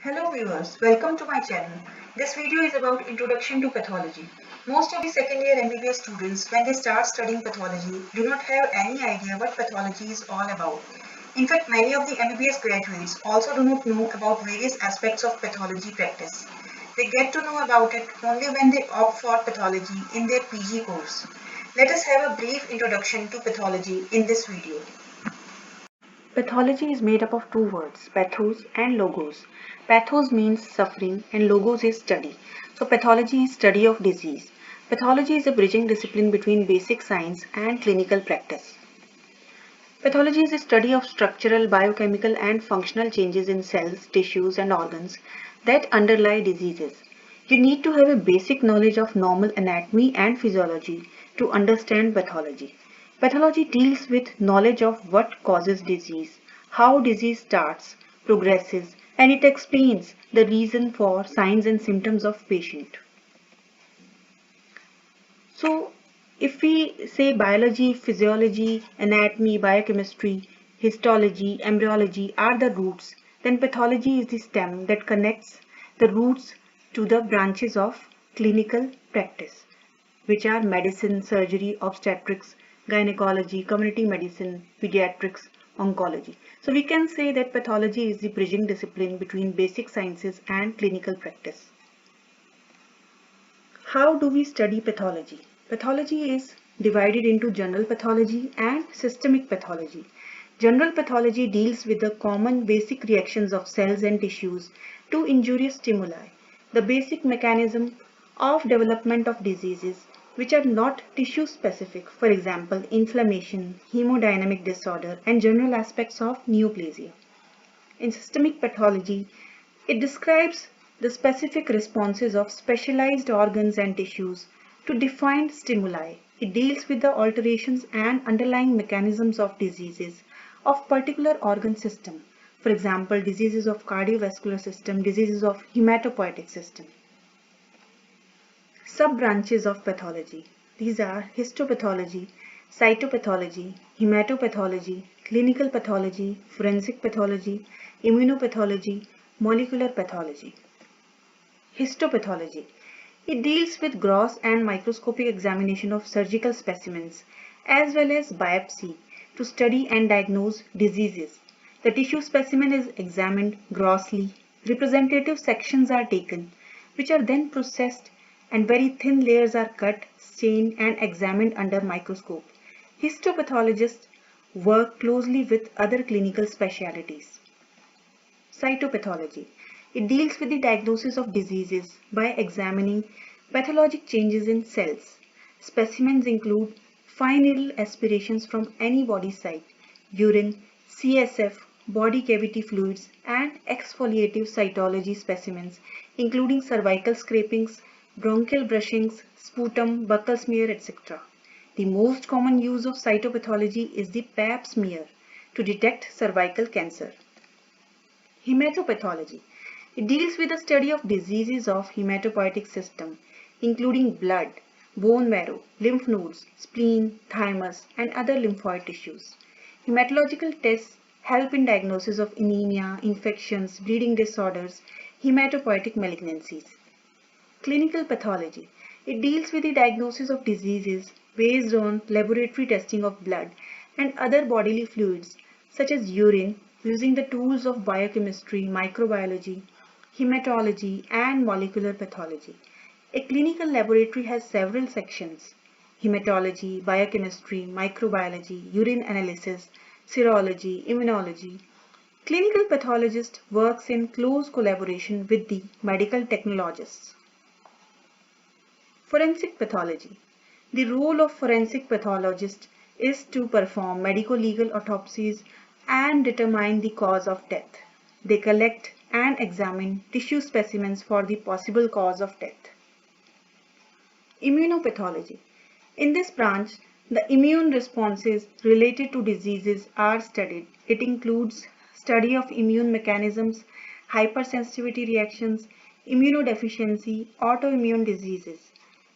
Hello viewers, welcome to my channel. This video is about introduction to pathology. Most of the second year MBBS students when they start studying pathology do not have any idea what pathology is all about. In fact, many of the MBBS graduates also do not know about various aspects of pathology practice. They get to know about it only when they opt for pathology in their PG course. Let us have a brief introduction to pathology in this video. Pathology is made up of two words, pathos and logos. Pathos means suffering and logos is study. So pathology is study of disease. Pathology is a bridging discipline between basic science and clinical practice. Pathology is a study of structural, biochemical and functional changes in cells, tissues and organs that underlie diseases. You need to have a basic knowledge of normal anatomy and physiology to understand pathology. Pathology deals with knowledge of what causes disease, how disease starts, progresses, and it explains the reason for signs and symptoms of patient. So, if we say biology, physiology, anatomy, biochemistry, histology, embryology are the roots, then pathology is the stem that connects the roots to the branches of clinical practice, which are medicine, surgery, obstetrics, gynecology, community medicine, pediatrics, oncology. So we can say that pathology is the bridging discipline between basic sciences and clinical practice. How do we study pathology? Pathology is divided into general pathology and systemic pathology. General pathology deals with the common basic reactions of cells and tissues to injurious stimuli, the basic mechanism of development of diseases which are not tissue specific, for example, inflammation, hemodynamic disorder, and general aspects of neoplasia. In systemic pathology, it describes the specific responses of specialized organs and tissues to defined stimuli. It deals with the alterations and underlying mechanisms of diseases of particular organ system. For example, diseases of cardiovascular system, diseases of hematopoietic system. Sub-branches of pathology. These are histopathology, cytopathology, hematopathology, clinical pathology, forensic pathology, immunopathology, molecular pathology. Histopathology. It deals with gross and microscopic examination of surgical specimens as well as biopsy to study and diagnose diseases. The tissue specimen is examined grossly. Representative sections are taken, which are then processed and very thin layers are cut, stained and examined under microscope. Histopathologists work closely with other clinical specialties. Cytopathology. It deals with the diagnosis of diseases by examining pathologic changes in cells. Specimens include fine needle aspirations from any body site, urine, CSF, body cavity fluids, and exfoliative cytology specimens, including cervical scrapings, bronchial brushings, sputum, buccal smear, etc. The most common use of cytopathology is the Pap smear to detect cervical cancer. Hematopathology. It deals with the study of diseases of hematopoietic system, including blood, bone marrow, lymph nodes, spleen, thymus, and other lymphoid tissues. Hematological tests help in diagnosis of anemia, infections, bleeding disorders, hematopoietic malignancies. Clinical pathology. It deals with the diagnosis of diseases based on laboratory testing of blood and other bodily fluids such as urine using the tools of biochemistry, microbiology, hematology and molecular pathology. A clinical laboratory has several sections: hematology, biochemistry, microbiology, urine analysis, serology, immunology. Clinical pathologist works in close collaboration with the medical technologists. Forensic pathology. The role of forensic pathologist is to perform medico-legal autopsies and determine the cause of death. They collect and examine tissue specimens for the possible cause of death. Immunopathology. In this branch, the immune responses related to diseases are studied. It includes study of immune mechanisms, hypersensitivity reactions, immunodeficiency, autoimmune diseases.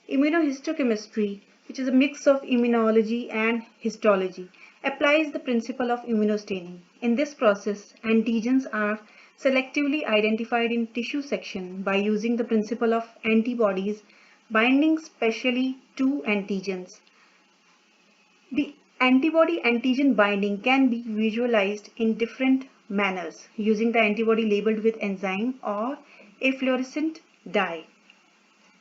Immunohistochemistry, which is a mix of immunology and histology, applies the principle of immunostaining. In this process, antigens are selectively identified in tissue section by using the principle of antibodies binding specially to antigens. The antibody-antigen binding can be visualized in different manners using the antibody labeled with enzyme or a fluorescent dye.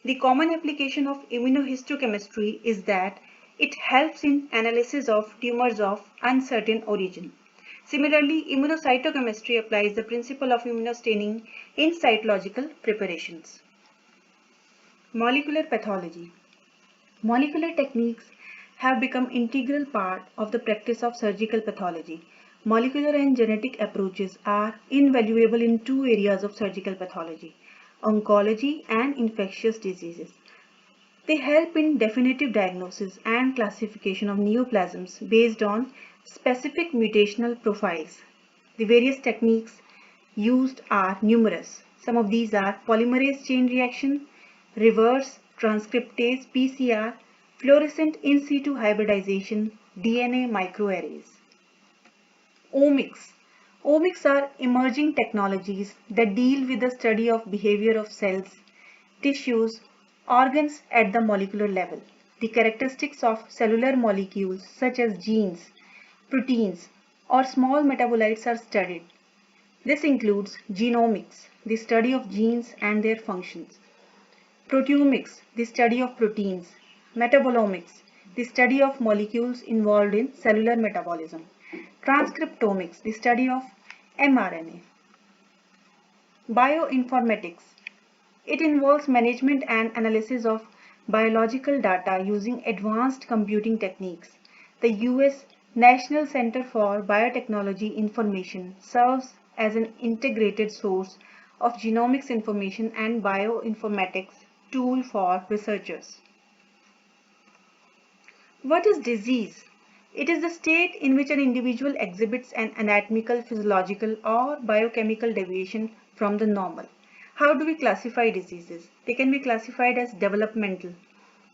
The common application of immunohistochemistry is that it helps in analysis of tumors of uncertain origin. Similarly, immunocytochemistry applies the principle of immunostaining in cytological preparations. Molecular pathology. Molecular techniques have become integral part of the practice of surgical pathology. Molecular and genetic approaches are invaluable in two areas of surgical pathology: oncology and infectious diseases. They help in definitive diagnosis and classification of neoplasms based on specific mutational profiles. The various techniques used are numerous. Some of these are polymerase chain reaction, reverse transcriptase PCR, fluorescent in situ hybridization, DNA microarrays. Omics. Omics are emerging technologies that deal with the study of behavior of cells, tissues, organs at the molecular level. The characteristics of cellular molecules such as genes, proteins, or small metabolites are studied. This includes genomics, the study of genes and their functions; proteomics, the study of proteins; metabolomics, the study of molecules involved in cellular metabolism; transcriptomics, the study of mRNA. Bioinformatics. It involves management and analysis of biological data using advanced computing techniques. The US National Center for Biotechnology Information serves as an integrated source of genomics information and bioinformatics tool for researchers. What is disease? It is the state in which an individual exhibits an anatomical, physiological, or biochemical deviation from the normal. How do we classify diseases? They can be classified as developmental,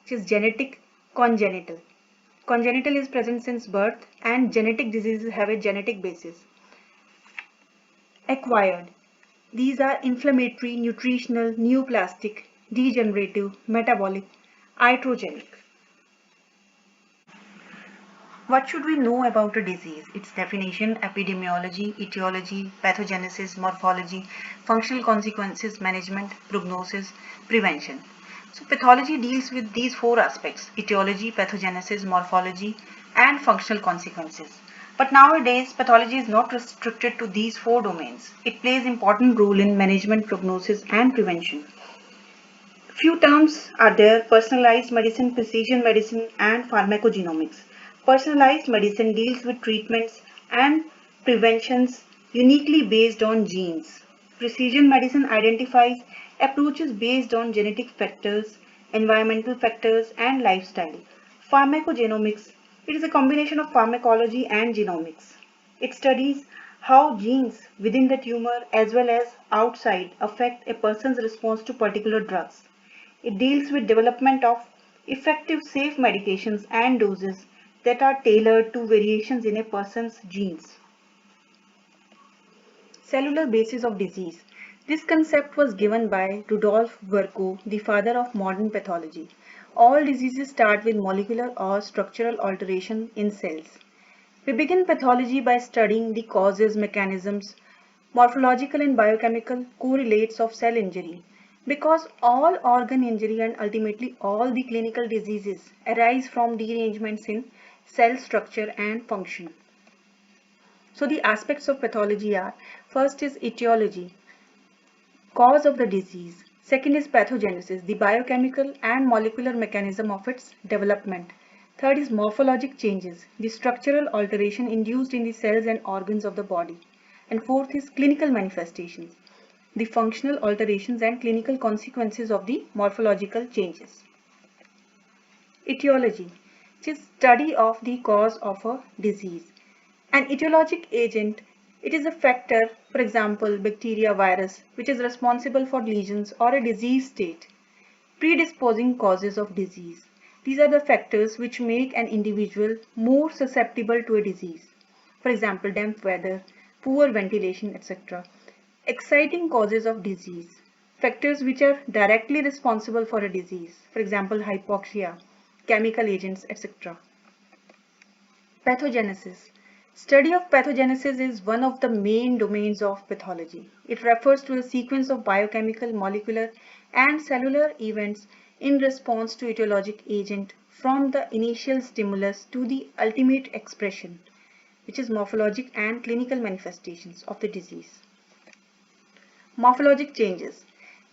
which is genetic, congenital. Congenital is present since birth, and genetic diseases have a genetic basis. Acquired. These are inflammatory, nutritional, neoplastic, degenerative, metabolic, iatrogenic. What should we know about a disease? Its definition, epidemiology, etiology, pathogenesis, morphology, functional consequences, management, prognosis, prevention. So pathology deals with these four aspects: etiology, pathogenesis, morphology, and functional consequences. But nowadays, pathology is not restricted to these four domains. It plays an important role in management, prognosis, and prevention. Few terms are there: personalized medicine, precision medicine, and pharmacogenomics. Personalized medicine deals with treatments and preventions uniquely based on genes. Precision medicine identifies approaches based on genetic factors, environmental factors, and lifestyle. Pharmacogenomics, it is a combination of pharmacology and genomics. It studies how genes within the tumor as well as outside affect a person's response to particular drugs. It deals with development of effective, safe medications and doses that are tailored to variations in a person's genes. Cellular basis of disease. This concept was given by Rudolf Virchow, the father of modern pathology. All diseases start with molecular or structural alteration in cells. We begin pathology by studying the causes, mechanisms, morphological and biochemical correlates of cell injury. Because all organ injury and ultimately all the clinical diseases arise from derangements in cell structure and function. So the aspects of pathology are: first is etiology, cause of the disease; second is pathogenesis, the biochemical and molecular mechanism of its development; third is morphologic changes, the structural alteration induced in the cells and organs of the body; and fourth is clinical manifestations, the functional alterations and clinical consequences of the morphological changes. Etiology, which is study of the cause of a disease. An etiologic agent, it is a factor, for example, bacteria, virus, which is responsible for lesions or a disease state. Predisposing causes of disease. These are the factors which make an individual more susceptible to a disease. For example, damp weather, poor ventilation, etc. Exciting causes of disease. Factors which are directly responsible for a disease. For example, hypoxia, chemical agents, etc. Pathogenesis. Study of pathogenesis is one of the main domains of pathology. It refers to a sequence of biochemical, molecular, and cellular events in response to etiologic agent from the initial stimulus to the ultimate expression, which is morphologic and clinical manifestations of the disease. Morphologic changes.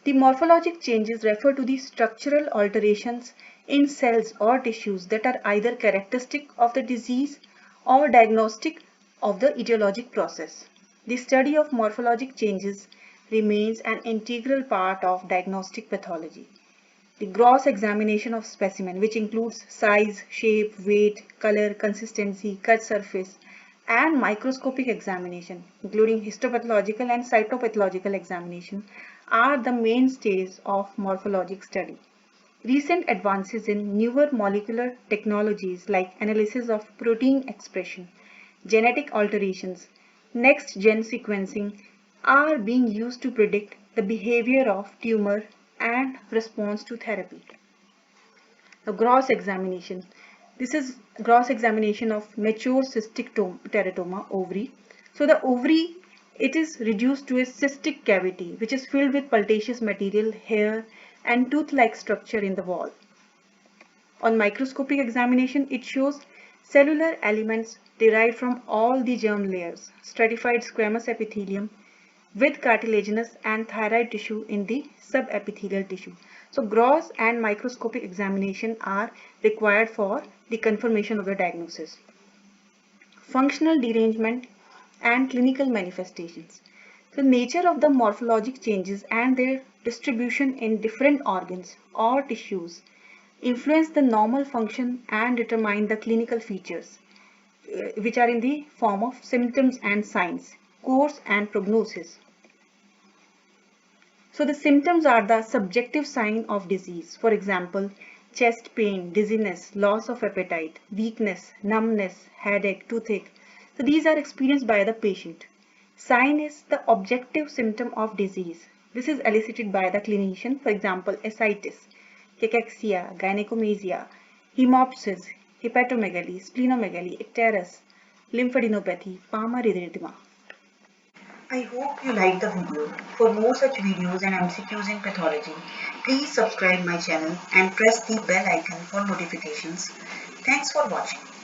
The morphologic changes refer to the structural alterations in cells or tissues that are either characteristic of the disease or diagnostic of the etiologic process. The study of morphologic changes remains an integral part of diagnostic pathology. The gross examination of specimen, which includes size, shape, weight, color, consistency, cut surface, and microscopic examination, including histopathological and cytopathological examination, are the mainstays of morphologic study. Recent advances in newer molecular technologies like analysis of protein expression, genetic alterations, next-gen sequencing are being used to predict the behavior of tumor and response to therapy. The gross examination. This is gross examination of mature cystic teratoma ovary. So the ovary, it is reduced to a cystic cavity which is filled with pultaceous material, hair and tooth-like structure in the wall. On microscopic examination, it shows cellular elements derived from all the germ layers, stratified squamous epithelium with cartilaginous and thyroid tissue in the subepithelial tissue. So gross and microscopic examination are required for the confirmation of the diagnosis. Functional derangement and clinical manifestations. The nature of the morphologic changes and their distribution in different organs or tissues influence the normal function and determine the clinical features, which are in the form of symptoms and signs, course and prognosis. So the symptoms are the subjective sign of disease. For example, chest pain, dizziness, loss of appetite, weakness, numbness, headache, toothache. So these are experienced by the patient. Sign is the objective symptom of disease. This is elicited by the clinician. For example, ascites, cachexia, gynecomastia, hemoptysis, hepatomegaly, splenomegaly, icterus, lymphadenopathy, palmar erythema. I hope you liked the video. For more such videos and MCQs in pathology, please subscribe my channel and press the bell icon for notifications. Thanks for watching.